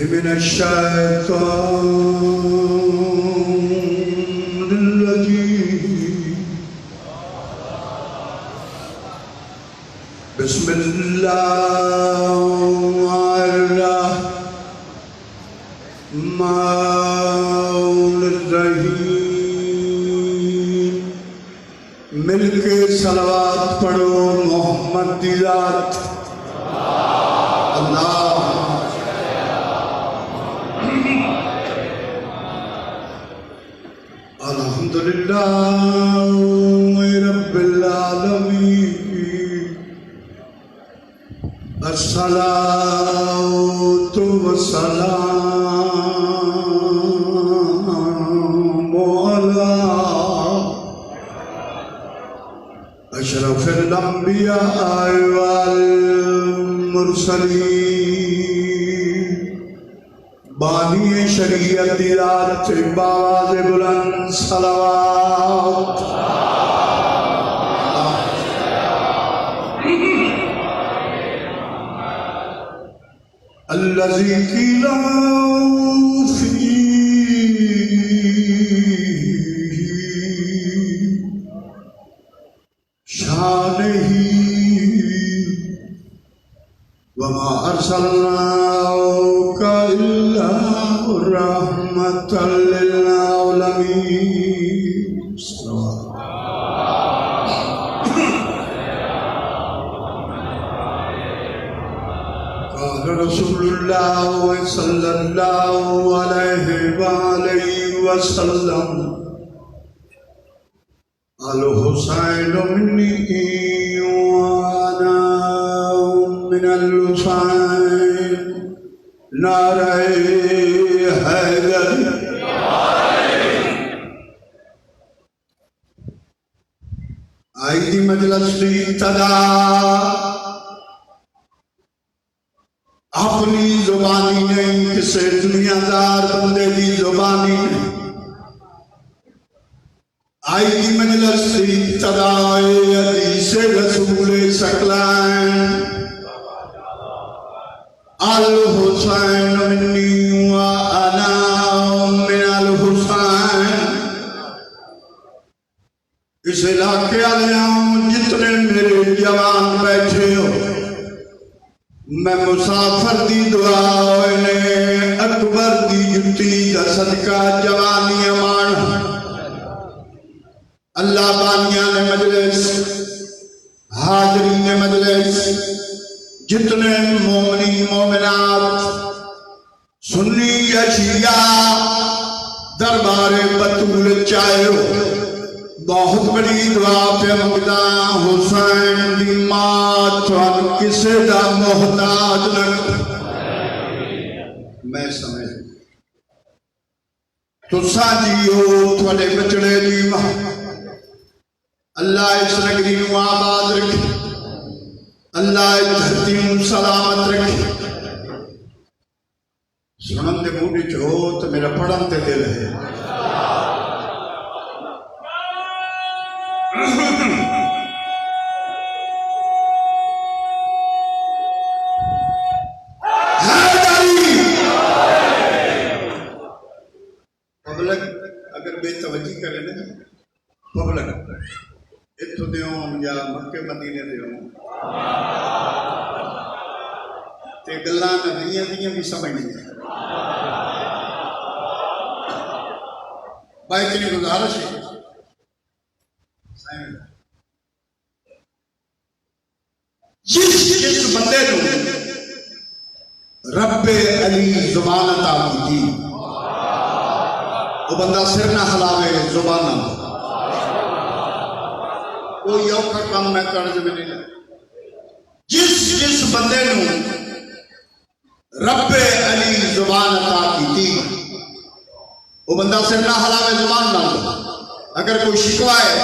من الشيطان الرجيم بسم الله الرحمن الرحيم مل کے صلوات پڑھو محمد دی ذات اللہ الحمدللہ رب العالمین الصلاة والسلام علی اشرف الانبیاء والمرسلین بانی شریعت دی ذات باواز بلند صلوات الذی قیل فیہ شانہ وما ارسلناک الا رحمۃ للعالمین قال رسول اللہ صلی اللہ علیہ وآلہ وسلم الحسین منی وانا من الحسین نعرہ حیدر آئی دی مجلس دی ابتدا اپنی زبانی نہیں کسے دنیا دار بندے دی زبانی نہیں آئی دی مجلس دی ابتدا حدیث رسول ثقلین الحسین منی وانا من الحسین اس علاقے والوں جتنے میرے جوان بیٹھے ہو میں مسافر دی دعا نے اکبر دی جتی دا صدقہ جوانی امان اللہ بانیاں نے مجلس حاضرین مجلس جتنے مومنی مومنات سنی یا شیعہ دربار بطول چاہے ہو بہت بڑی دعا پہ مقدہ حسین دی مات وان کسے دا محتاج نک میں سمجھ تو ساجیو تھوڑے بچڑے دی ماں اللہ اس نگری نو آباد رکھے اللہ دھرتی نو سلامت رکھے سنن دے موڈی چھو تو میرا پڑھن تے دل ہے پبلک اگر بے توجہ کرے نا پبلک اتو دیوں یا مکہ مدینے دیوں تے گلان دنیا دنیا بھی سمجھ نہیں ہے بھائی اتنی گزارش ہے جس بندے نو رب علی زبان عطا کی وہ بندہ سر نہ ہلاوے زبان نہ کوئی اوکھا کام میں کرج میں نہیں لگا جس بندے نو رب علی زبان عطا کی وہ بندہ سر نہ ہلاوے زبان نہ اگر کوئی شکوا ہے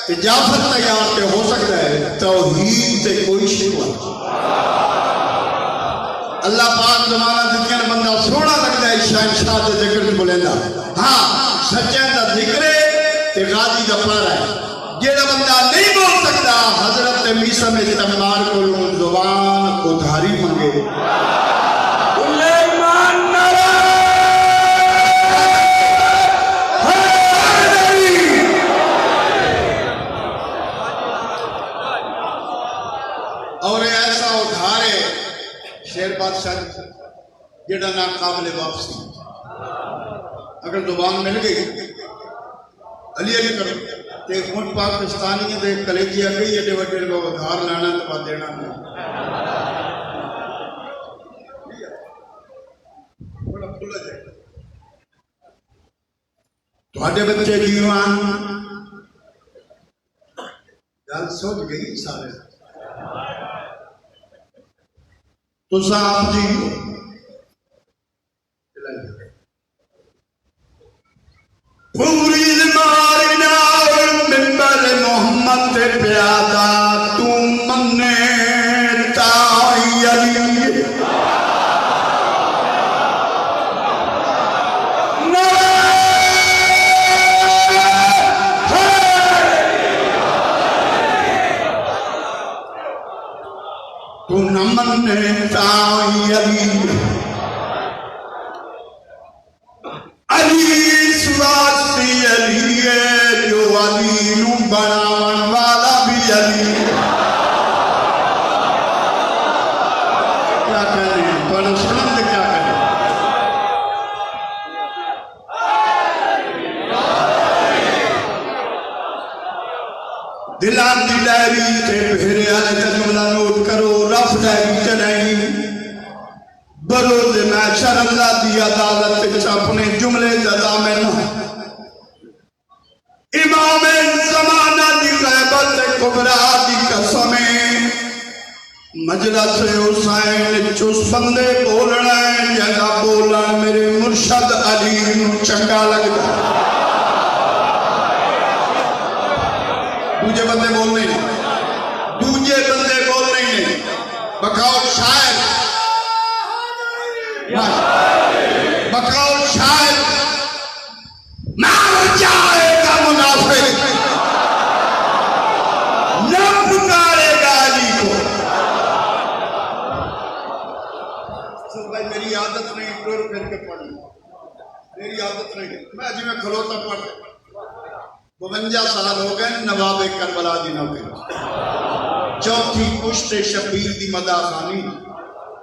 کہ جعفر تیار تے ہو سکتا ہے توحید تے کوئی شکوہ اللہ پاک زمانہ دیکھیں بندہ سونا لگتا ہے شہنشاہ دے ذکر سے بولے دا ہاں سچے دا ذکر ہے تے غازی دا پارا ہے جیڑا بندہ نہیں بول سکتا حضرت میسا میں تمار کو لوں زبان ادھاری منگے اور ایسا ادھارے شیر بادشاہ جڑا ناقابل واپسی اگر زبان مل گئی علی علی کرو تے ہن پاکستانی دے کلیجی گئی ایڈے وڈے لوگ ادھار لانا تو دینا بڑا کھلا جائے تھوڑے بچے جیوان گل سوچ گئی سارے تو صاحب جی پوری مارنا ممبر محمد پیادا تو منے تائی علی تو نمنے تائی علی علی سواستی علی ہے جو علی نو بناون والا بھی علی کیا کریں تو سنم دے کیا کریں دلان دی ڈائری تے پھیرے آنے تک جملہ نوٹ کرو رف ڈائری چلائیں بروز محشر اللہ دی عدالت اپنے جملے دامن امام زمانہ دی غیبت کبرا دی قسمیں مجلس حسین چس بندے بولنا ہے جگہ بولنا میرے مرشد علی نو چنگا لگتا دوجے بندے بول نہیں دوجے بندے بول نہیں بکاؤ شاعر بکاؤ شاعر مار جائے گا منافق نہ پکارے گا علی کو سب بھائی میری عادت نہیں ٹور پھر کے پڑھنا میری عادت نہیں میں جی میں کھلوتا پڑھ 52 سال ہو گئے نواب کربلا دی نوکری چوتھی پشت شبیر دی مدہ خانی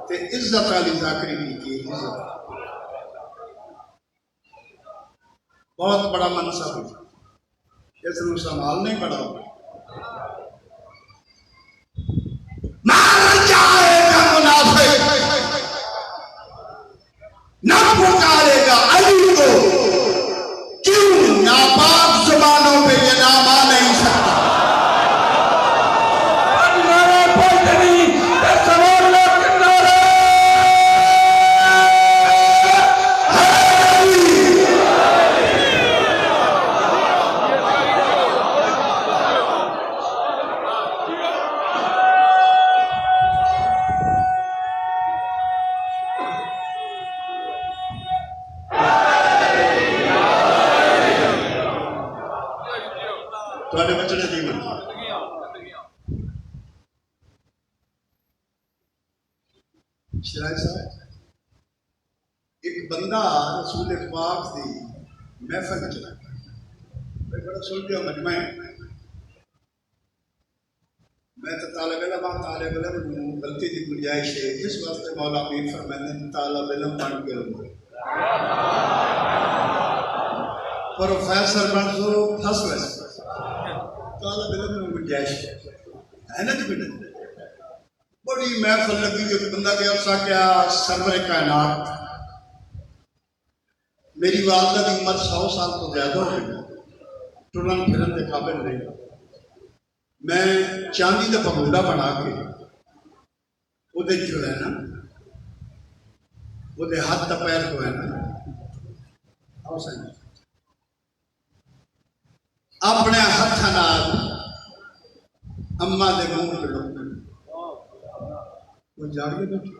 تے عزت علی ذاکری کی عزت بہت بڑا منصب ہے اس نے سنبھال نہیں پڑا مار جائے گا منافق نہ پکارے گا علی کو کیوں ناپاک زبانوں پہ یہ نام آ نہیں سکتا شرائع صاحب ایک بندہ رسول پاک دی محفل چلا میں بڑا سن لیا مجمع میں تو طالب علم غلطی دی گنجائش ہے اس واسطے مولا پیر فرمائے طالب علم بن کے رہو پروفیسر بن سو پھنس ویسے طالب علم میں گنجائش ہے نا جی بنا بڑی محفل لگی جو بندہ کیا اسا کیا سرور کائنات میری والدہ کی عمر 100 سال تو زیادہ ہو گئی ٹرن پھرن کے قابل نہیں میں چاندی کا پگوڑا بنا کے وہ جو ہے نا وہ ہاتھ کا پیر کو ہے نا اپنے ہاتھ اما دے منہ پہ لوگ وہ جاگ دے بیٹھے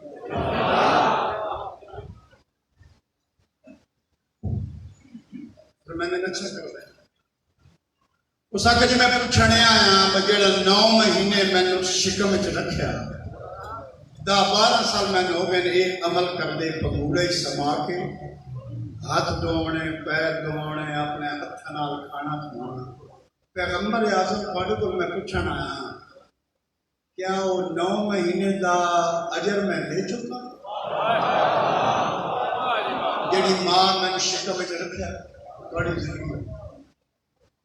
میں نے اچھا کر رہا ہے اس آگے جی میں پوچھنے آیا بجڑا 9 مہینے میں نے شکم چ رکھیا 10-12 سال میں نے ہو گئے ایک عمل کر دے پگوڑے سما کے ہاتھ دھونے پیر دھونے اپنے ہاتھ نال کھانا کھانا پیغمبر اعظم تھوڑے کو میں پوچھنا آیا کیا وہ 9 مہینے دا اجر میں دے چکا جڑی ماں میں شکم چ رکھیا تھوڑی زندگی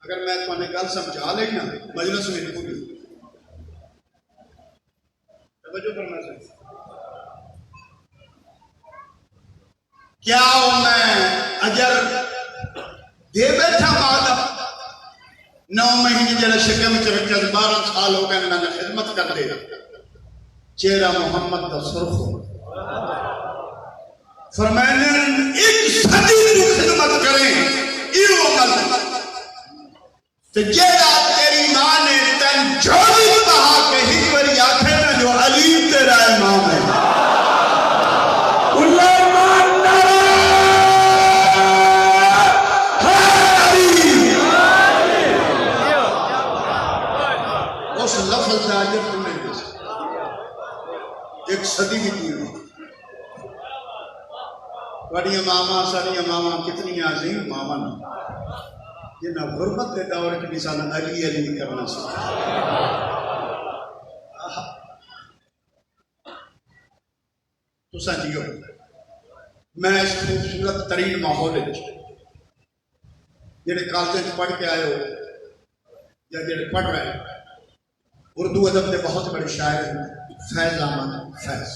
اگر میں تمہیں گل سمجھا لینا مجلس میں نہیں پوری توجہ کرنا چاہیے کیا میں اجر دے بیٹھا ماں 9 مہینے جڑا شکم چ رکھا 12 سال ہو گئے میں نے خدمت کر دے چہرہ محمد کا سرخ فرمایا ایک صدی کی خدمت کریں یہ عمل تو جیڑا تیری ماں نے تن جوڑی کہا کہ ہی بری آنکھیں میں جو علی تیرا امام ہے اس لفظ کا اجر تم نے دے ایک صدی بھی دی بڑی ماما ساری ماما کتنی عظیم ماما نے جنہ غربت کے دور کی مثال علی علی کرنا سکتا تو ساتھیو میں اس خوبصورت ترین ماحول جڑے کالج پڑھ کے آئے ہو یا جڑے پڑھ رہے ہیں اردو ادب کے بہت بڑے شاعر ہیں فیض احمد فیض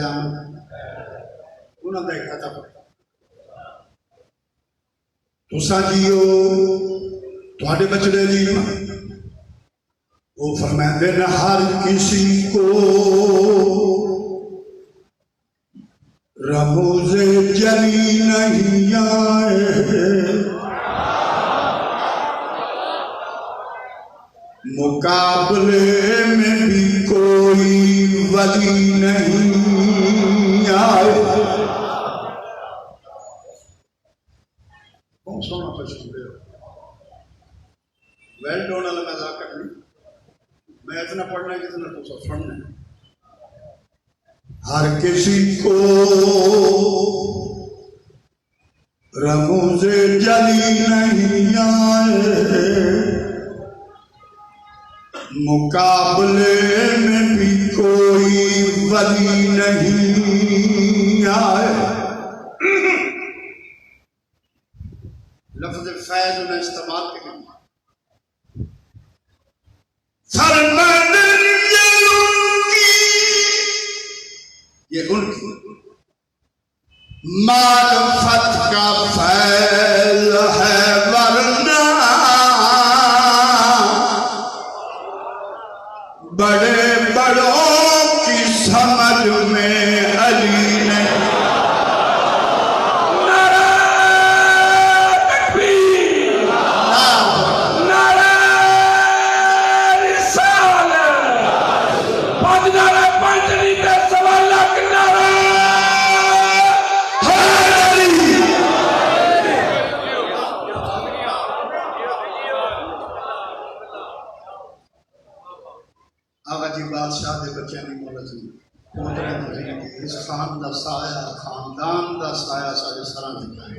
احمد انہوں نے ایک خطہ پڑھا تو ساتھیو تھوڑے بچڑے جی وہ فرماتے ہیں ہر کسی کو رموز جلی نہیں آئے مقابلے میں بھی کوئی ولی نہیں آئے کون سونا پسند ہے ویل ڈون والا میں ذاکر نہیں میں اتنا پڑھنا ہے جتنا تو سب سننا ہے ہر کسی کو رموز جلی نہیں آئے مقابلے میں بھی کوئی ولی نہیں آئے لفظ فیض انہیں استعمال کرنا یہ ان کی معرفت کا فیض ہے ورنہ بڑے بڑوں کی سمجھ میں علی نے بادشاہ دے بچے نہیں مولا اس خان دا سایہ خاندان دا سایہ سارے سران دیتا ہے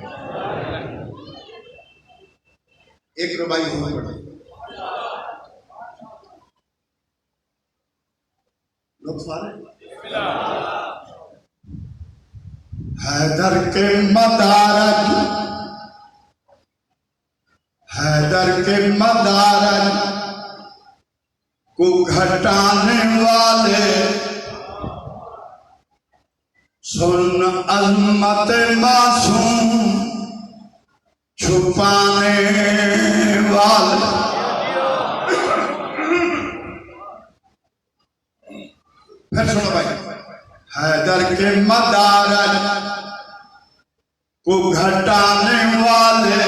ایک ربائی ہوئے پڑھے لوگ فارے حیدر کے مدارج کو گھٹانے والے سن عظمت معصوم چھپانے والے پھر سنو بھائی حیدر کے مدارج کو گھٹانے والے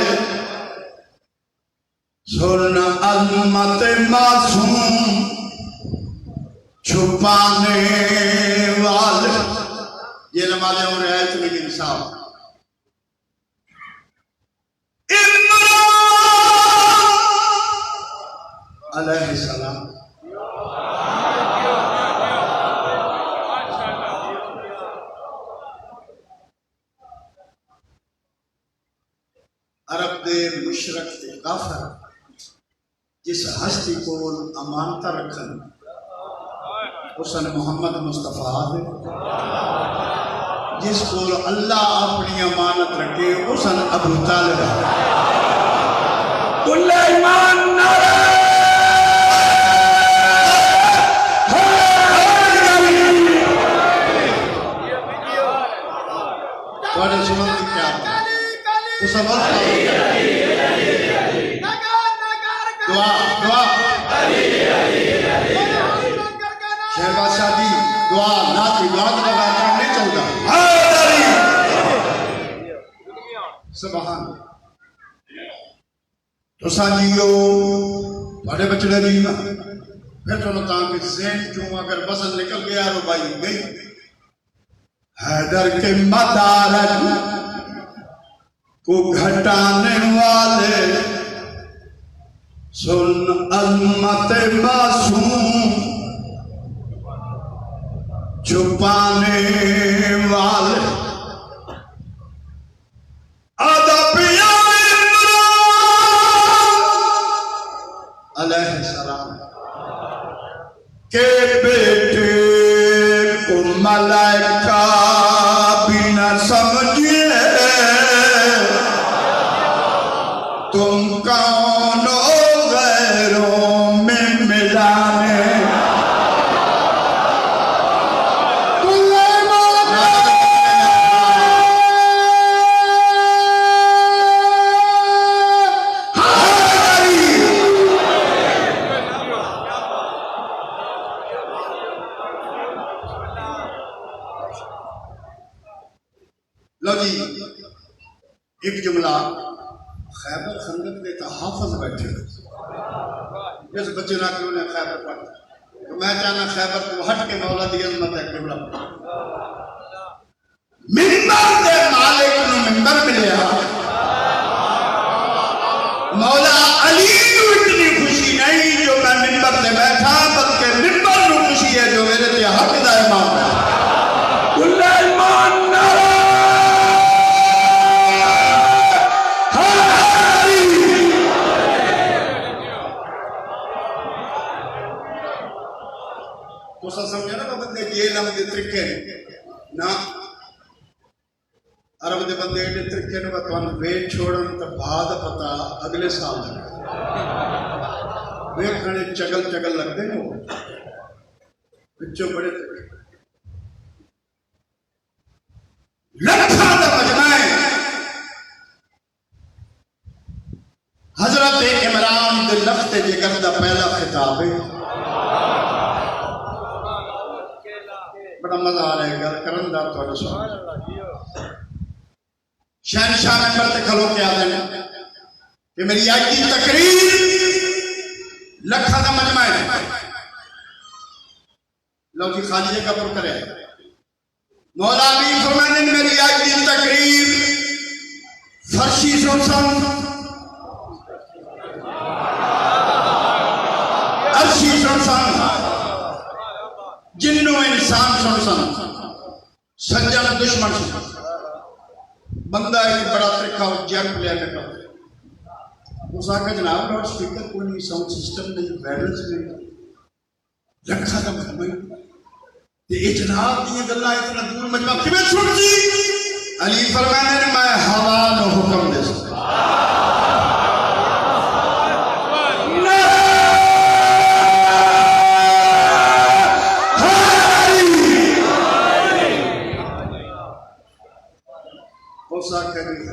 سن عظمت معصوم چھپانے والے، یہ نمازیں ہو رہے ہیں اتنی انصاف علیہ السلام عرب دے مشرق تے کافر جس ہستی کو امانت رکھن حسن محمد مصطفیٰ دے، جس کو اللہ اپنی امانت رکھے حسن ابو طالب کل ایمان نعرہ بڑے سمجھ کیا تو سمجھ دعا شہباز شاہ دی دعا ناتی دعا کی لگا کرنے چاہتا سبحان تو سانجیو بڑے بچڑے دی نا پھر تو نتاں کہ ذہن کیوں اگر بزن نکل گیا رو بھائی گئی حیدر کے مدارک کو گھٹانے والے سن عظمت معصوم چھپانے والے علیہ السلام کے بیٹے کو ملائکہ بھی نہ سمجھے تم کون ہو غیروں میں ملانے لو جی ایک جملہ خیبر خندق کے تحافظ بیٹھے جس بچے نہ کہ انہیں خیبر پڑھا تو میں چاہنا خیبر کو ہٹ کے مولا دی عظمت ہے قبلہ منبر دے مالک نو منبر ملیا مولا علی کو اتنی خوشی نہیں جو میں منبر سے بیٹھا بلکہ منبر نو خوشی ہے جو میرے لئے حق دا امام ہے کل ایمان نعرہ تو سمجھا نا بندے یہ لم دے طریقے نا عرب دے بندے ایڈے طریقے نے بتوان ویٹ چھوڑن تو بعد پتا اگلے سال لگا ویٹ کھانے چگل چگل لگ دے نو بچوں بڑے طریقے لکھا دا مجمع حضرت عمران دے لفظ جگر دا پہلا خطاب ہے بڑا مزہ آ رہا ہے گھر کرندار تو سوال شہنشاہ ممبر تے کھلو کے آدھے نے کہ میری آج کی تقریر لکھا دا مجمع ہے لو جی خالی جگہ پر کرے مولا امین فرمانے میری آج کی تقریر فرشی سنسان عرشی سنسان جنو انسان سنسان سجن دشمن سنسان بندہ ایک بڑا طریقہ اور جیک لیا کرتا ہے اس آقا جناب لاؤڈ سپیکر کوئی نہیں ساؤنڈ سسٹم نہیں بیلنس نہیں رکھا تھا مجمع یہ جناب دیئے گلہ اتنا دور مجمع کبھی سن جی علی فرمانے نے میں حوان و حکم دے سکتا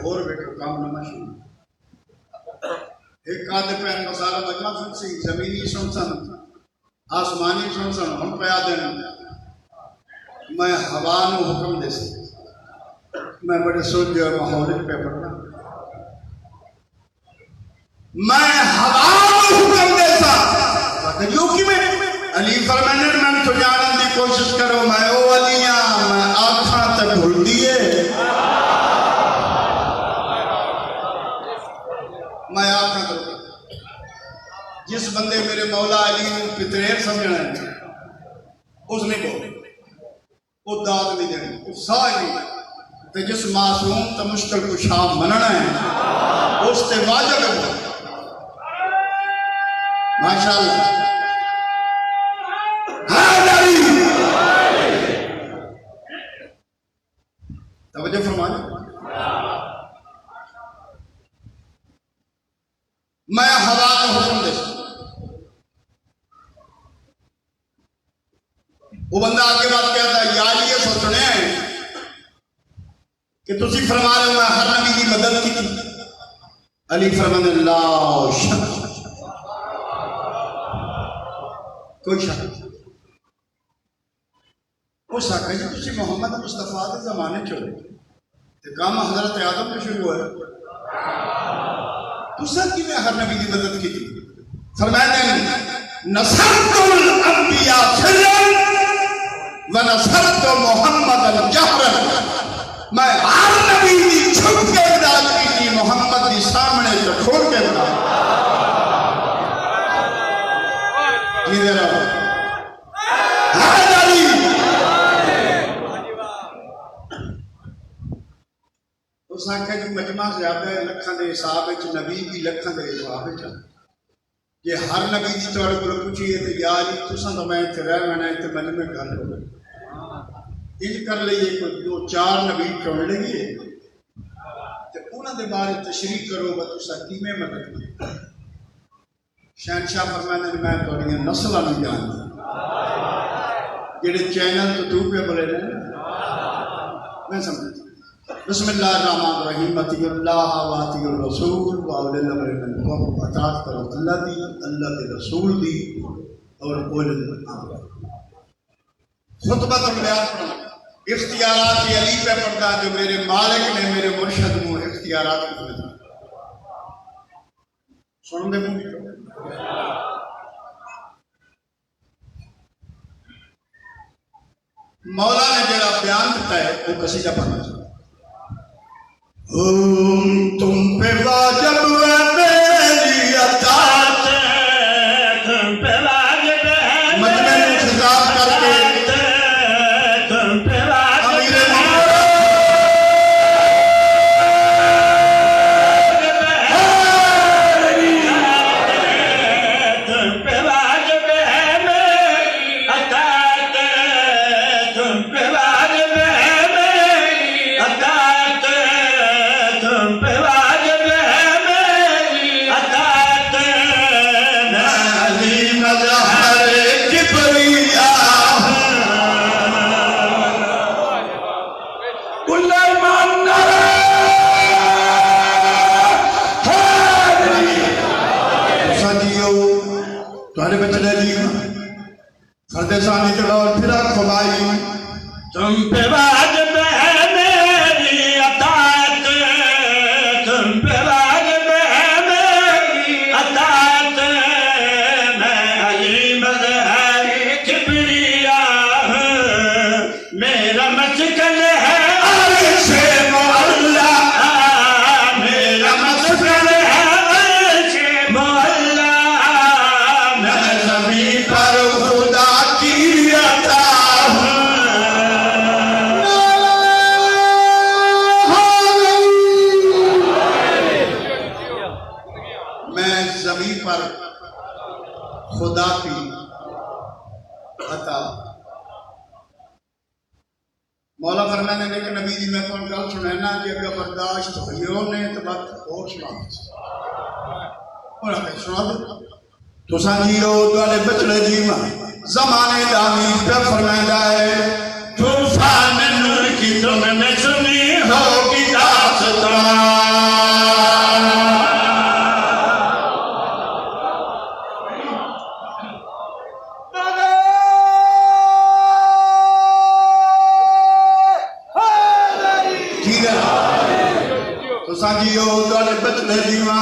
اور بیٹھو کام نہ مشہور ایک آدھے پہ مسالہ مجمع سنسی زمینی سنسن آسمانی سنسن ہم پہ آدھے میں حوان و حکم دے سکتا میں بڑے سوچ جو محولت پہ پڑھنا میں ہوا کو حکم دیتا جو کی میں علی فرمانے میں تو جانن دی کوشش کرو میں او علی ہاں میں آنکھاں تے بھول دیے میں آنکھاں تے جس بندے میرے مولا علی کو پتریر سمجھنا ہے اس نے بول وہ داد نہیں دینی وہ ساہ نہیں تے جس معصوم تے مشکل کو شام مننا ہے اس تے واجب ہے ماشاءاللہ توجہ فرمائیں میں ہوا کو حکم دے وہ بندہ آگے بات کہتا ہے یا علی یہ سوچنے ہیں کہ تسی فرما رہے ہو میں ہر نبی کی مدد کی تھی علی فرمان اللہ شک کوئی شک اس آقا جی تسی محمد مصطفیٰ کے زمانے چھوڑے تو کام حضرت آدم میں شروع ہوا ہے تو سب کی میں ہر نبی کی مدد کی تھی فرمایا نصرت الانبیاء سرًا ونصرت محمد الجہرًا میں ہر نبی کی چھپ کے امداد کی تھی محمد کی سامنے سے کھول کے امداد یہ دے رہا ہوں اس آنکھیں جو مجمع زیادہ ہے لکھاں دے حساب ہے نبی بھی لکھاں دے حساب ہے یہ ہر نبی دی توڑے کو پوچھی ہے کہ یا علی تساں تو میں اتنے رہ میں اتنے مجمع گھر ہو گئے ان کر لئیے کوئی دو چار نبی چون لئیے تو انہوں نے بارے تشریح کرو با تساں کیمیں مدد کی شہنشاہ فرمانے میں توڑی نسلہ نہیں جانتا جیڑے چینل تو پہ بلے رہے میں سمجھتا بسم اللہ الرحمن الرحیم اطیع اللہ و اطیع الرسول و اولی الامر منکم اطاعت کرو اللہ دی اللہ کے رسول دی اور اولی الامر خطبہ تو بیان پڑھا اختیارات علی پہ پڑھتا جو میرے مالک نے میرے مرشد میں اختیارات کو پڑھتا سن دے مجھے مولا نے جڑا بیان دیتا ہے وہ قصیدہ پڑھنا چاہتا تم پہ واجب ہے میری اطاعت تم پہ واجب ہے مجمع میں خطاب کر کے تم پہ واجب ہے تم پہ واجب ہے میری اطاعت تم پہ واجب ہے میری اطاعت تم پہ واجب ہے میری اطاعت علی مظہر کبریا کل ایمان ساتھیو تمہارے بچے جی فرد ثانی چڑھا اور پھر کھبائی تم پہ واجب ہے میری اطاعت تم پہ واجب ہے میری اطاعت میں علی مظہر کبریا میرا مسکن ہے عرش معلا میرا مسکن ہے عرش معلا میں زمین پر خدا کی عطا میں زمین پر خدا کی عطا مولا فرمانے نے کہ نبی دی میں کون کل سنینا کہ اگر برداشت ہوئیوں نے تو بات اور سنا اور اگر سنا دو تو سانجیو دوالے بچڑے جیمہ زمانے دامی پہ فرمائدہ ہے طوفان نور کی تم نے سنی ہوگی داستان تو سانجیو دوالے بچڑے جیمہ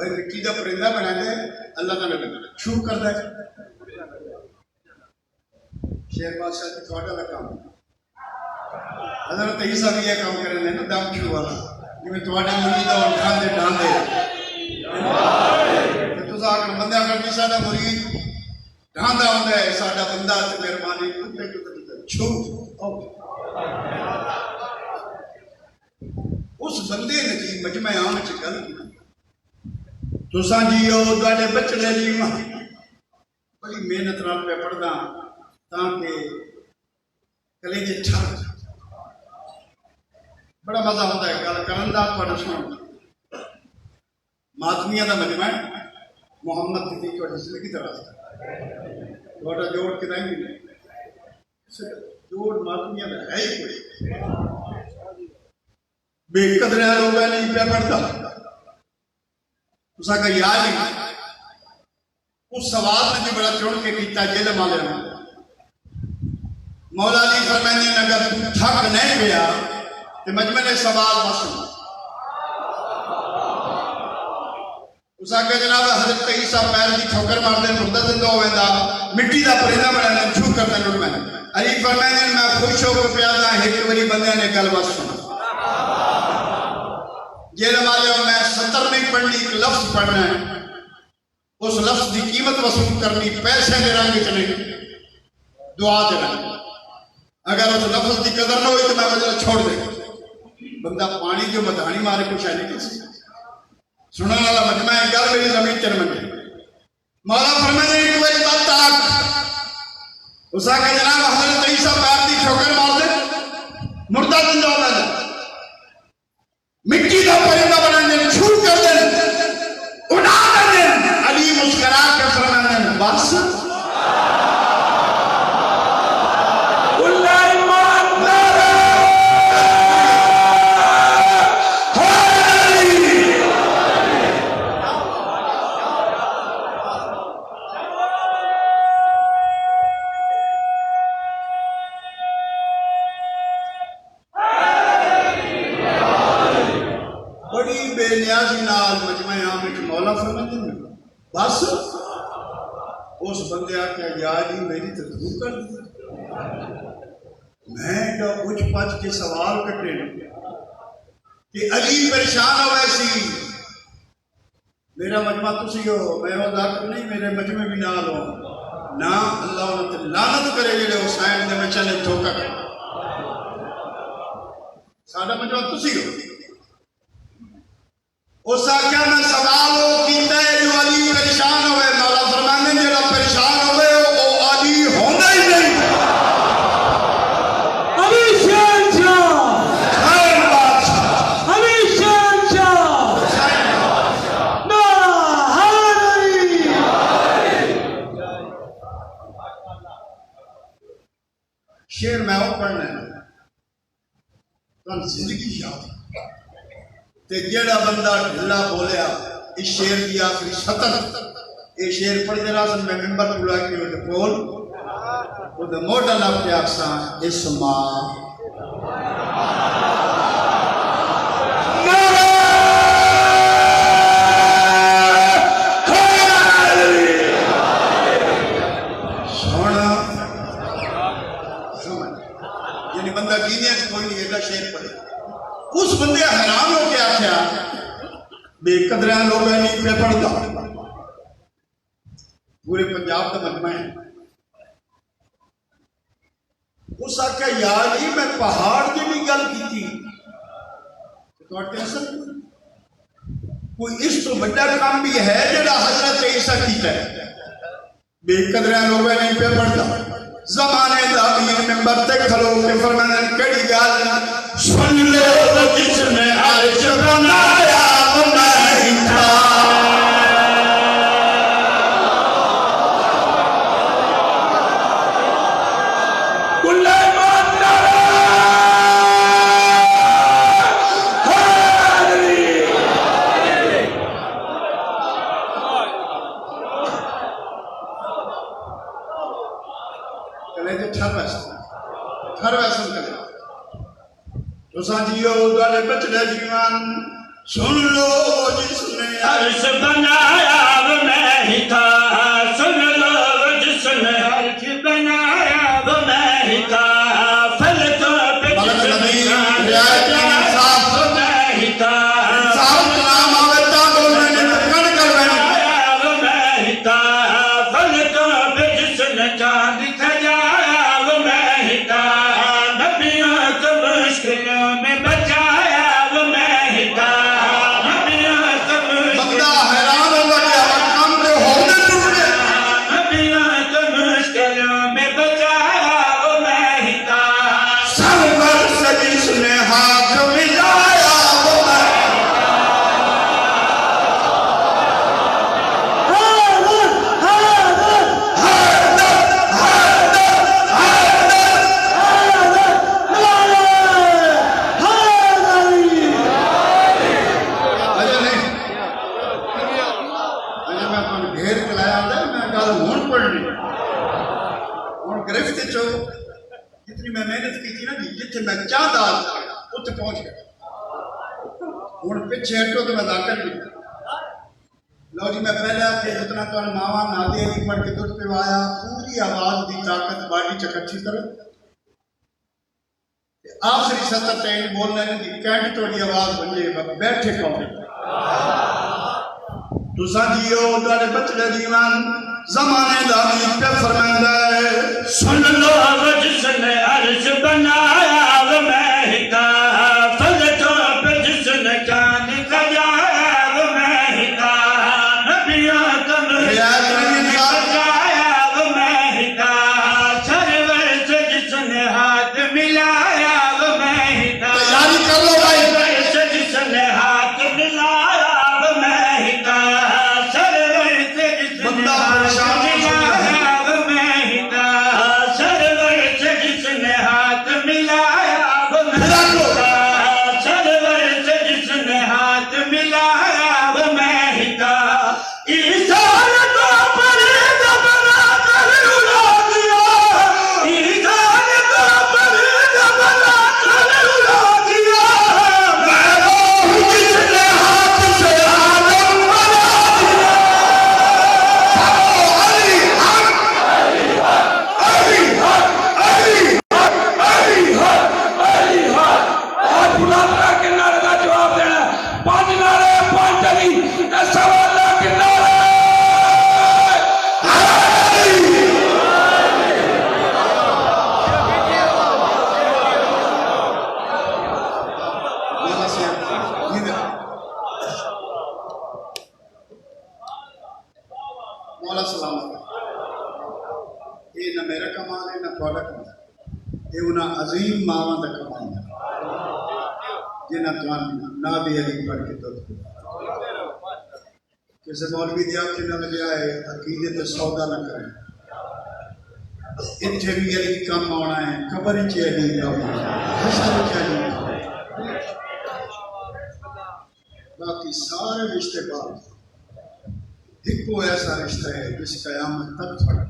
بھائی مٹی کا پرندہ بنا دے اللہ تعالیٰ چھو کر دے شیر بادشاہ جی تھوڑا کا کام حضرت عیسیٰ بھی یہ کام کریں نا دم چھو والا جی تھوڑا مرید اور ڈھاندے ڈھاندے تو آخر بندے آخر جی ساڈا مرید ڈھاندا ہوتا ہے ساڈا بندہ مہربانی چھو اس بندے نے جی مجمع عام چ گل کی تساں جیو تواڈے بچڑے جی بڑی محنت نال پہ پڑھدا تاکہ کلیجے ٹھر بڑا مزہ ہوتا ہے گل کرن دا تواڈا سنن ماتمیاں دا مجمع محمد کی تواڈی زندگی دا راستہ تواڈا جوڑ کے نہیں جوڑ ماتمیاں دا ہے ہی کوئی بے قدر لوگ نہیں پہ پڑھتا اسا کا یاد ہی اس سوال نے جو بڑا چڑھ کے کیتا جیل مالے مولا علی فرمائنے اگر تو تھک نہیں گیا تو مجمع نے سوال وصل اسا کا جناب حضرت عیسیٰ پیر کی ٹھوکر مار دے مردہ زندہ ہوئے مٹی دا پرندہ بنا دے چھو کر دے میں علی فرمائنے میں خوش ہو کے پیادا ایک بڑی بندے نے گل وصل جیل والے میں سطر نہیں پڑھنی ایک لفظ پڑھنا ہے اس لفظ کی قیمت وصول کرنی پیسے دے رنگ چلے دعا دے رنگ اگر اس لفظ کی قدر نہ ہوئی تو میں وجہ چھوڑ دے بندہ پانی جو مدھانی مارے کچھ ہے نہیں کسی سننے والا مجمع ہے گل میری زمین چرمن مولا فرمانے ایک بڑی بات تاک اسا کہ جناب حضرت عیسیٰ پیر دی ٹھوکر مار دے مردہ زندہ ہو میں مٹی کا پرندہ بنا دیں چھو کر دیں اڑا کر دیں علی مسکرا کے فرمانے دیں بس بس اس بندے آکے یاد ہی میری تدبیر کر دیا میں جو کچھ پچ کے سوال کٹے کہ علی پریشان ہو ایسی میرا مجمع تسی ہو میں وہ ذاکر نہیں میرے مجمع بھی نال ہو نا اللہ انہوں لعنت کرے جڑے حسین دے میں چلے ٹھوکا کرے ساڈا مجمع تسی ہو اس آکیا میں سوال ہو کیتا ہے جو علی پریشان ہوئے مولا فرمانے جڑا پریشان ہوئے وہ علی ہونا ہی نہیں علی شان شاہ خیر بادشاہ علی شان شاہ نعرہ حیدری شیر میں وہ پڑھنا ہے تو زندگی یاد تے جیڑا بندہ ڈھلا بولیا اس شیر کی آخری سطر یہ شیر پڑھ دے رازن میں ممبر پڑھا کے ہوتے بول وہ دے موٹا لب کے آکسان اسما سونا سمجھ یعنی بندہ جینے سے کوئی نہیں ایڈا شیر پڑھے اس بندے حیران ہو کے آخیا بے قدرہ لوگ نہیں پہ پڑھتا پورے پنجاب کا مجمع ہے اس آخیا یار جی میں پہاڑ کی بھی گل کی تھی کوئی اس تو بڑا کام بھی ہے جڑا حضرت عیسیٰ کیتا ہے بے قدرہ لوگ نہیں پہ پڑھتا زمانے دا امیر ممبر تے کھلو کے فرمانے کڑی گل سن لو تو جس میں عرش بنایا میں تھا تو سانجیو دوالے بچڑے جیوان سن لو جس نے عرش بنایا وہ میں ہی تھا سن لو جس نے عرش بنایا وہ میں ہی تھا فلکوں پہ جس نے انصاف وہ میں ہی تھا نام آوتا بولنے نے تکن کر رہے وہ میں ہی تھا فلکوں پہ جس نے چاند سجایا وہ میں ہی تھا نبیوں کو مشکلوں میں بچایا وہ میں ہی تھا نبیوں کو بندہ حیران ہو گیا کام تو ہونے ٹوٹے نبیوں کو مشکلوں میں بچایا وہ میں ہی تھا سر پر سے جس نے ہاتھ ملایا وہ میں اجے نہیں اجے میں اپن گھیر کے لایا ہوتا ہے میں کہا ہون پڑھنی ہون گرفت چو جتنی میں محنت کی تھی نا جی جتنے میں چاہتا اتنے پہنچ گیا ہون پیچھے ہٹو تو میں داخل نہیں لو جی میں پہلے کہ جتنا تو ماوا نادی علی پڑھ کے دودھ پوایا پوری آواز دی طاقت باڈی چکچھی کرو آخری سطر ٹینڈ بولنا ہے کہ کینڈ توڑی آواز بنجے بیٹھے کھاؤ تو سانجیو دوارے بچڑے دیوان زمانے داری پہ فرمائندہ ہے سن لو وہ جس نے عرش بنایا وہ میں ہی تھا فلکوں پہ جس نے چاند سجایا وہ میں ہی تھا نبیوں کو مشکلوں میں بچایا وہ میں ہی تھا سرور سے جس نے ہاتھ ملایا وہ میں ہی تھا تیاری کر لو بھائی سرور سے جس نے ہاتھ ملایا وہ میں ہی تھا سرور سے جس نے بندہ ہاتھ پریشان ہو چکا ہے ملایا وہ میں ہی تھا سرور سے جس نے ہاتھ ملایا وہ میں ہی تھا سرور سے جس نے ہاتھ ملایا وہ میں ہی تھا ایثار کو فرید بنا کر اڑا دیا ایثار کو فرید بنا کر اڑا دیا میں وہ ہوں جس نے ہاتھ سے آدم بنا دیا علی حق علی حق علی آج بلابرا کے نعرے کا جواب دینا پانچ نعرے پانچ علی سوالہ کے نعرے مولا سے مولا سلامت یہ نہ میرا کمال ہے نہ تھوڑا کمال یہ انہاں عظیم ماواں دا کمال ہے جنہاں توان نادی علی پڑھ کے دودھ پیا کسی مولوی دی آنکھ نہ لگیا ہے عقیدے تے سودا نہ کریں اتھے بھی علی کم آنا ہے قبر چ علی کم حشر چ علی باقی سارے رشتے پال ایک کو ایسا رشتہ ہے جس قیامت تک پڑا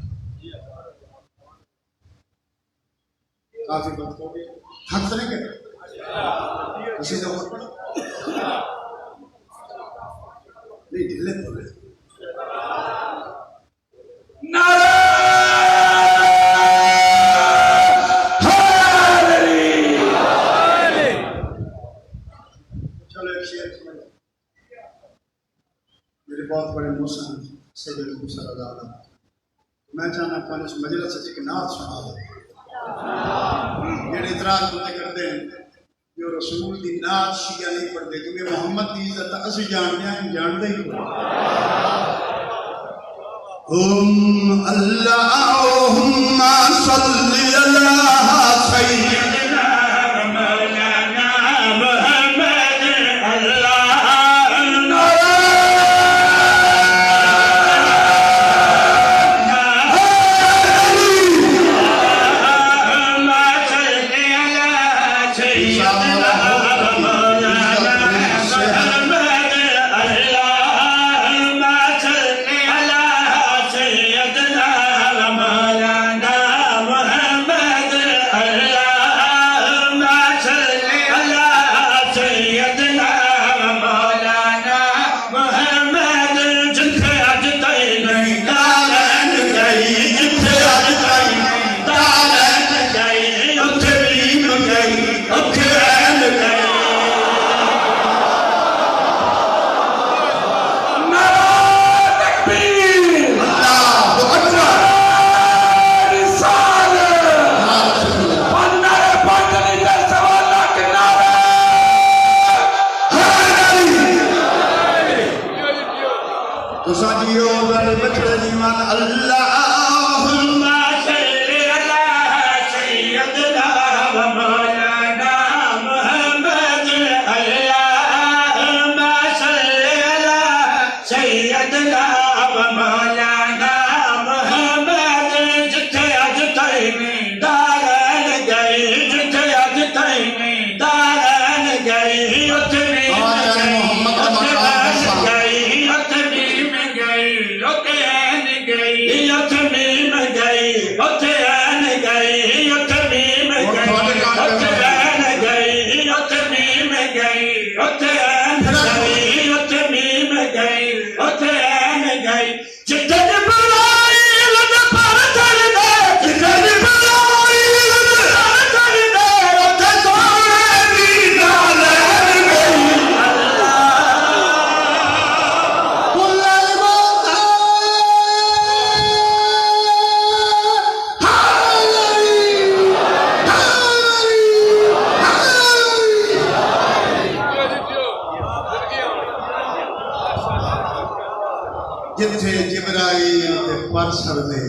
کافی بات ہو گئی حق نہیں کہتے کسی کا اور پڑا نہیں ڈھلے بولے نعرے چلو ایک شیئر سمجھ میرے بہت بڑے موسم سید الموسیٰ رضا اللہ میں چاہنا پہلے اس مجلس سے ایک نعت سنا دے یہ اعتراض ہوتے کرتے ہیں جو رسول دی نعت شیعہ نہیں پڑھتے کیونکہ محمد دی عزت اسی جانتے ہیں جانتے ہی کوئی اللہم صلی اللہ سیدنا مولانا محمد اللہ اللہ تسا جیو در بچڑے جیوان اللہم صلی علی سیدنا و مولانا محمد اللہم صلی علی سیدنا و مولانا محمد جتھے اج تائیں دارن گئی جتھے اج تائیں دارن گئی اتنی جتھے جبرائیل تے پر سر دے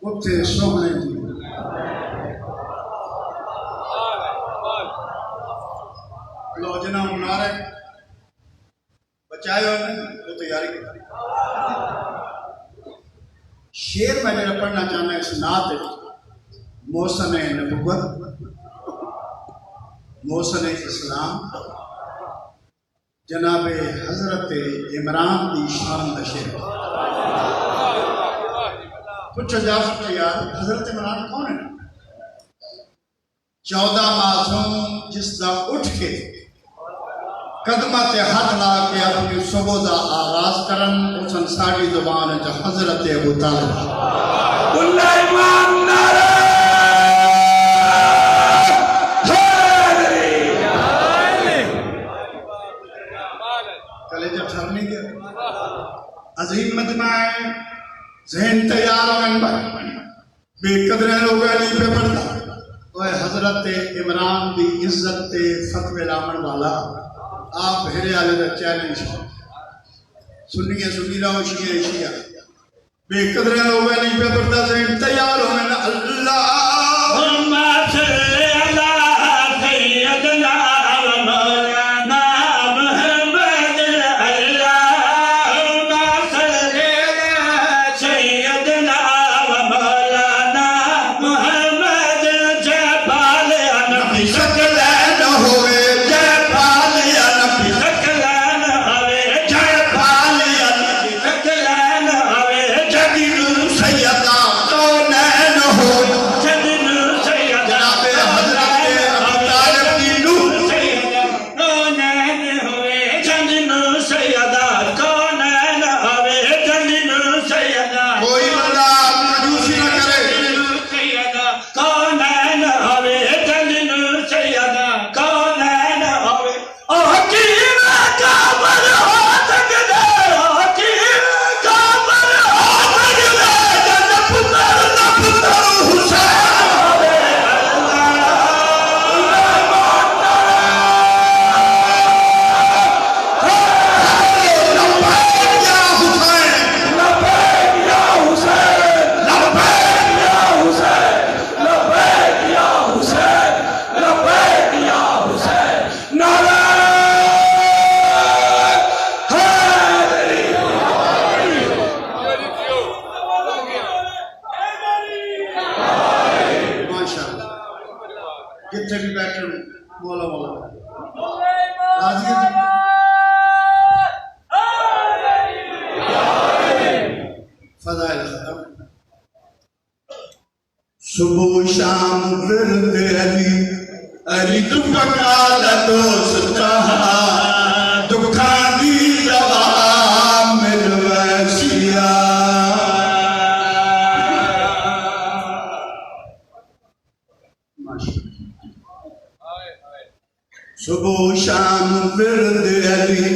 اتھے سونے دی لو جناب منارے بچائے ہوئے وہ تیاری کریں شیر میں جڑا پڑھنا چاہنا ہے اس نعت محسن نبوت محسن اسلام جناب حضرت عمران دی شان دا شیر پوچھا جا سکتا یار حضرت عمران کون ہے 14 معصوم جس دا اٹھ کے قدمہ تے ہاتھ لا کے اپنی صبح دا آغاز کرن اسن ساڑی زبان ہے حضرت ابو طالب اللہ ایمان نعرہ کلیجہ ٹھرنی گیا عظیم مجمع ہے ذہن تیار ہوگن بے قدریں لوگ علی پہ پڑھتا اوہ حضرت عمران دی عزت تے فتوے لامن والا آپ بھیرے آلے دا چیلنج سنی رہو شیعہ شیعہ بے قدریں لوگ علی پہ پڑھتا ذہن تیار ہوگن اللہم صلی علی سیدنا و مولانا محمد اللہم صلی علی سیدنا و مولانا محمد جبال نبی شکلین ہوئے جیبال یا نبی شکلان ہوئے جیبال یا نبی شکلان ہوئے جدید سیدہ کونین ہوئے جدن سیدہ جناب حضرت ابو طالب کی نور سیدہ کونین ہوئے جدن سیدہ کونین ہوئے جدن سیدہ کوئی بندہ کنجوسی نہ کرے سیدہ کونین ہوئے جدن سیدہ کونین ہوئے او حکیم کامل ہو تکدے حکیم کامل ہو تکدے جن پتر حسین ہوئے لبیک یا حسین لبیک یا حسین لبیک یا حسین لبیک یا حسین لبیک یا حسین نعرہ حیدری ماشاءاللہ جتنے بھی بیٹھے ہیں مولا مولا راضی ہے فضائل ختم صبح و شام ورد علی علی دکھا دوستا دکھا دی دوا ملوسیا صبح و شام ورد علی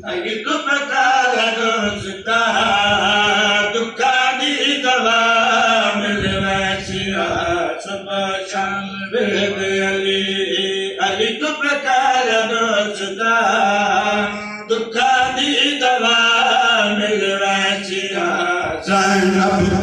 علی دکھا دوستا دکھا دی دوا ملوسیا صبح شام ورد علی علی دکھا دوستا دکھا دی دوا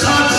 60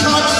60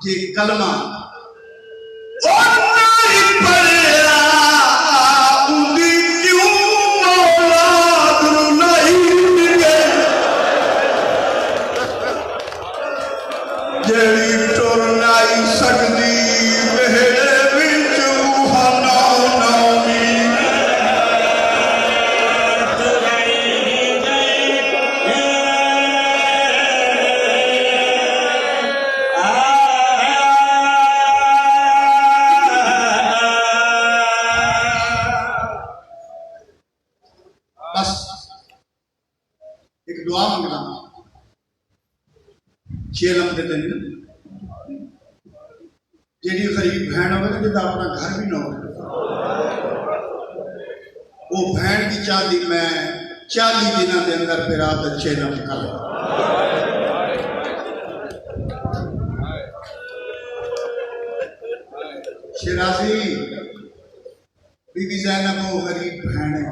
جے کلمہ نہیں پڑھیا اندی کیوں اولاد نہیں ملے جیڑی ٹر نہیں سکتی میرے وچ ہنا نامی بس ایک دعا منگنا چیلم دے دن جیڑی غریب بہن ہوئے جدا اپنا گھر بھی نہ ہو وہ بہن کی چالی میں 40 دنوں دے اندر پھر رات چیلم کر شیرازی بی بی زینب وہ غریب بہن ہے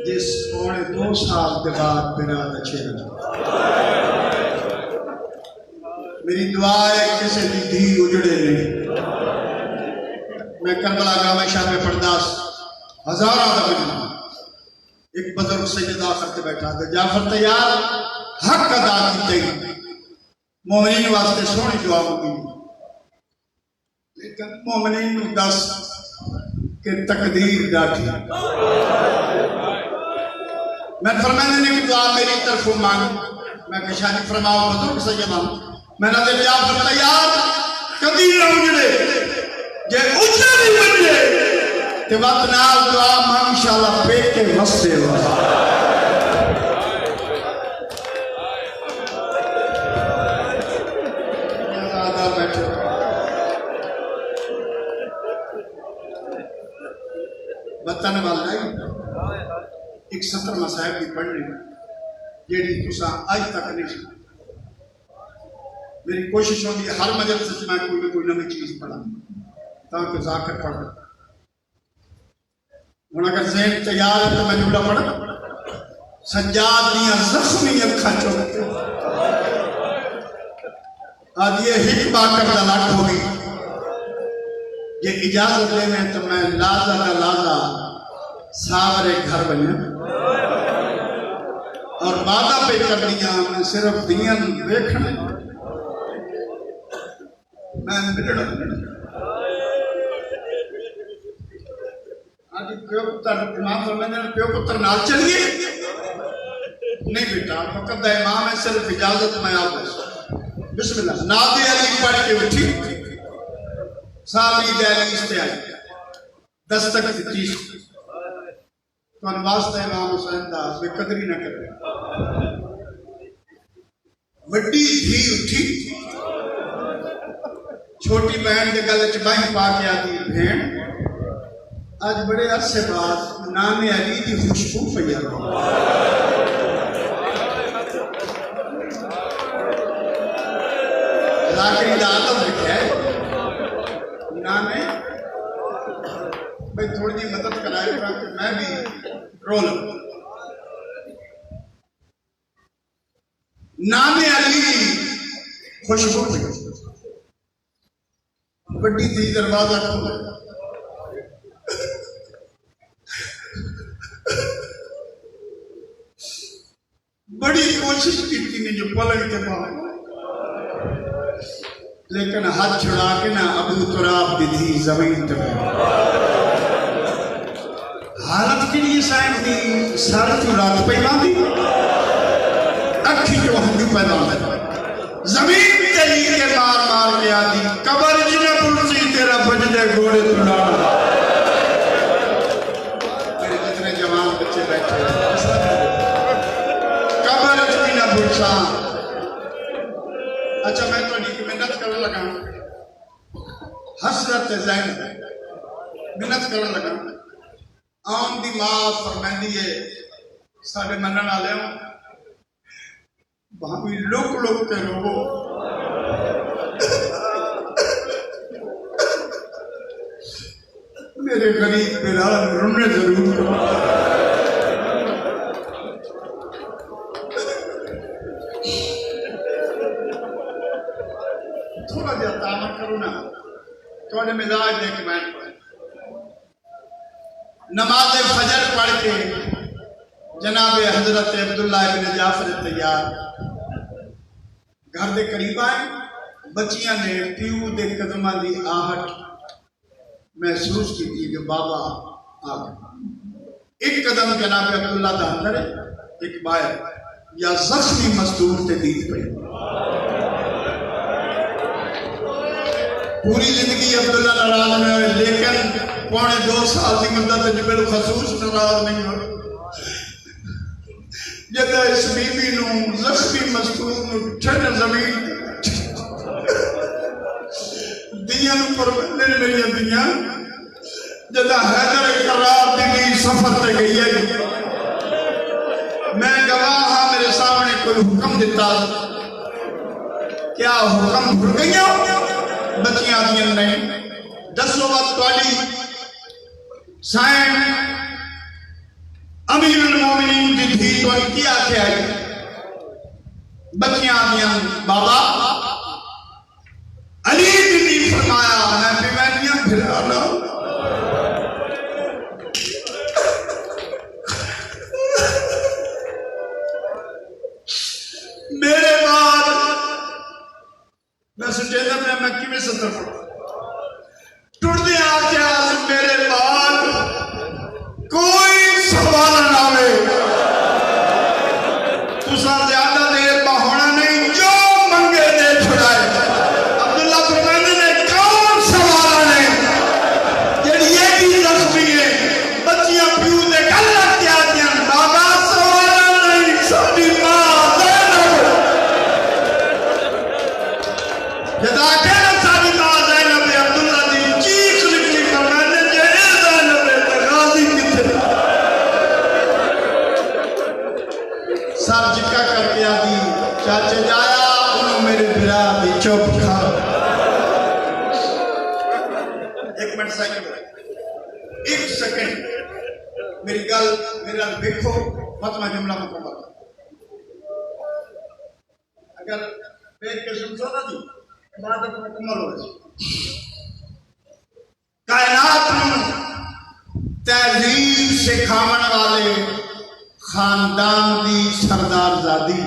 جس پونے 2 سال کے بعد میرا اچھے رہا میری دعا ہے کسی بھی دھی اجڑے نہیں میں کربلا گاہ میں شاہ میں پرداس ہزارہ دا بجنا ایک بزرگ سید آخر کے بیٹھا تھا جعفر تیار حق ادا کی تھی مومنین واسطے سونی دعا ہوگی لیکن مومنین نو دس کہ تقدیر ڈاٹھی میں فرمائنے نے کی دعا میری طرف مانگ میں کشانی فرماؤ بزرگ سیدان میں نے دے جعفر تیار کبھی نہ اجڑے جے اجڑے نہیں بنجے کہ وقت نال دعا مانگ انشاءاللہ پیٹ کے وستے ہو بتانے والا ہے ایک 70 مسائب کی پڑھنے جیڑی تسا آج تک نہیں سکتا میری کوشش ہوگی ہر مجلس سے میں کوئی نہ کوئی نئی چیز پڑھا تاکہ ذاکر پڑھ ہوں اگر ذہن تیار ہے تو میں جملہ پڑھا سجاد دیا زخمی اکھا چوکتے آج یہ حکمہ کرنا لاکھ ہوگی یہ اجازت دے میں تو میں لازہ کا لازہ ساورے گھر بنیا اور وعدہ پہ کر دیا میں صرف دین دیکھنے میں ملڑ آج پیو پتر امام فرمائنے پیو پتر نال چلیے نہیں بیٹا فقط دا امام ہے صرف اجازت میں آپ بسم اللہ نادی علی پڑھ کے اٹھی سالی دہلی اس پہ آئی دستک تیس تو انواسطہ امام حسین دا بے قدری نہ کرے وڈی دھی اٹھی چھوٹی بہن کے گلے چبائی پا کے آتی بہن آج بڑے عرصے بعد نام علی کی خوشبو پھیل ذاکری عادت لکھا ہے نام بھائی تھوڑی جی مدد کرائے گا کہ میں بھی رول نام علی خوشبو بڑی تھی دروازہ کھولا بڑی کوشش کی تھی نے جو پلنگ کے پاس لیکن ہاتھ چھڑا کے نہ ابو تراب دی تھی زمین تک حالت کے لیے صاحب دی سارا تو رات پیدا دی اکھی جو ہنجو پیدا ہے زمین تلی کے مار مار کے آدھی قبر جنہ پرسی تیرا بجدے گھوڑے تلا میرے جتنے جوان بچے بیٹھے قبر جنہ پرسا اچھا میں تو نہیں منت کرنے لگا حسرت زین منت کرنے لگا آم دی ماں فرمائندی ہے ساڑھے منن آلے ہوں وہاں بھی لوگ لوگ کے روگو میرے غریب بلال رونے ضرور کرو مزاج دیکھ بیٹھ پڑے نماز فجر پڑھ کے جناب حضرت عبداللہ ابن جعفر تیار گھر دے قریب آئے بچیاں نے پیو دے قدمہ دی آہٹ محسوس کی تھی کہ بابا آگے ایک قدم جناب عبداللہ دا اندر ہے ایک باہر یا زخمی مستور تے دید پڑی پوری زندگی عبداللہ ناراض میں ہوئے لیکن 2.5 سال کی مدت ہے جبیل خصوص ناراض نہیں ہوئے جدہ اس بی بی نو زخمی مستور نو چھن زمین دیاں نو پروندے میری دیاں جدہ حیدر قرار دیگی سفر تے گئی ہے میں گواہ ہاں میرے سامنے کوئی حکم دیتا کیا حکم بھر گئی بچیاں دیاں نہیں دسو وقت والی سائن امیر المومنین دی تھی تو ان کی آکھے آئی بچیاں دیاں بابا علی نے فرمایا میں بیمانیاں پھرانا میرے بعد میں سوچے تھا میں مکی میں ستر پڑھا ٹوٹ دیا آکے آج میرے بعد کوئی سوال نہ ہوئے تو ساتھ زیادہ دیر ہونا نہیں جو منگے دے چھڑائے عبداللہ فرمانے نے کون سوال نہیں جڑی یہ بھی زخمی ہے بچیاں پیو دے گل لگ کے آتی ہیں بابا سوال نہیں سبھی ماں جدا کہنا ساری ماں زینب عبداللہ دی چیخ نکلی فرمانے جے زینب غازی کتے سر جکا کر کے آدھی چاچے جایا انہوں میرے بھرا دی چوپ کھا 1 منٹ سیکنڈ میری گل میرا دیکھو فتمہ جملہ مکمل اگر بیٹھ کے سمجھو نا جی عبادت مکمل ہو جائے کائنات تہذیب سکھاون والے خاندان دی سردار زادی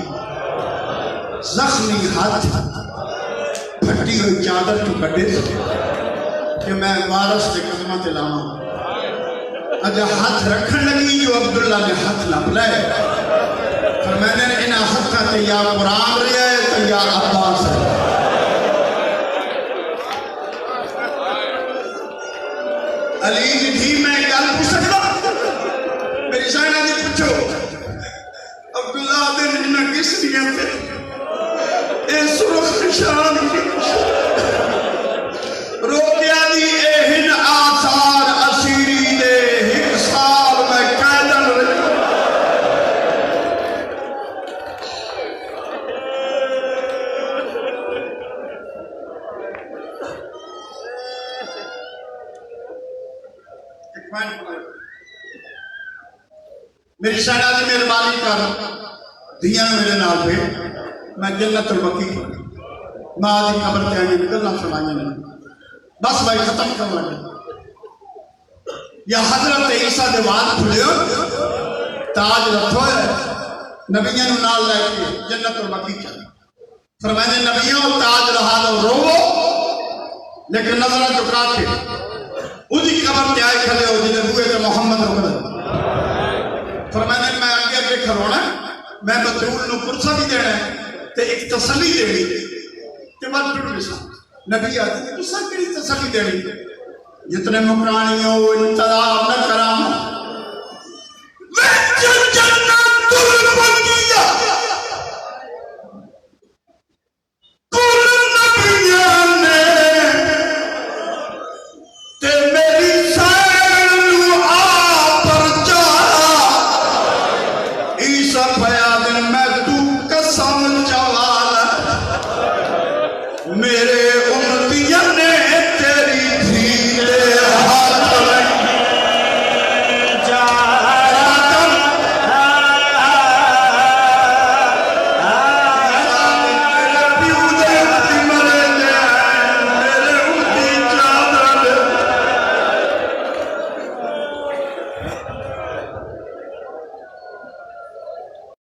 زخمی ہاتھ پھٹی ہوئی چادر تو کٹے کہ میں وارث کے قدمہ تے لاواں اجا ہاتھ رکھن لگی جو عبداللہ نے ہاتھ نہ لائے فرمایا نے انہاں ہاتھاں تے یا قرآن رہا ہے تو یا عباس ہے علی جی تھی میں گل پوچھ سکتا میری سائنہ جی پوچھو عبداللہ دن انہاں کس لیے تھے اے سرخ نشان روکیا دی اے ہن آثار اسیری دے 1 سال میں قیدن رہی میری سائنہ دی مہربانی کر دیاں میرے نال پہ میں جنت البقیع ماں دی قبر تے آئیں گلنا فرمائیں نہیں بس بھائی ختم کر لگے یا حضرت عیسیٰ دے وعد کھلے تاج رکھو ہے نبیوں نو نال لے کے جنت البقیع چل فرمائیں نبیوں تاج رہا دو رو لیکن نظرہ چکا کے اُسی قبر تے آئے کھلے ہو جنہیں ہوئے تے محمد رکھے فرمائیں میں آگے آگے کھرونا میں بطول نو پرسہ بھی دینا ہے تے ایک تسلی دینی کہ بات پھر نسا نبی آتی ہے تو سب کری تسلی دینی جتنے مقرانی ہو انتظام نہ کرام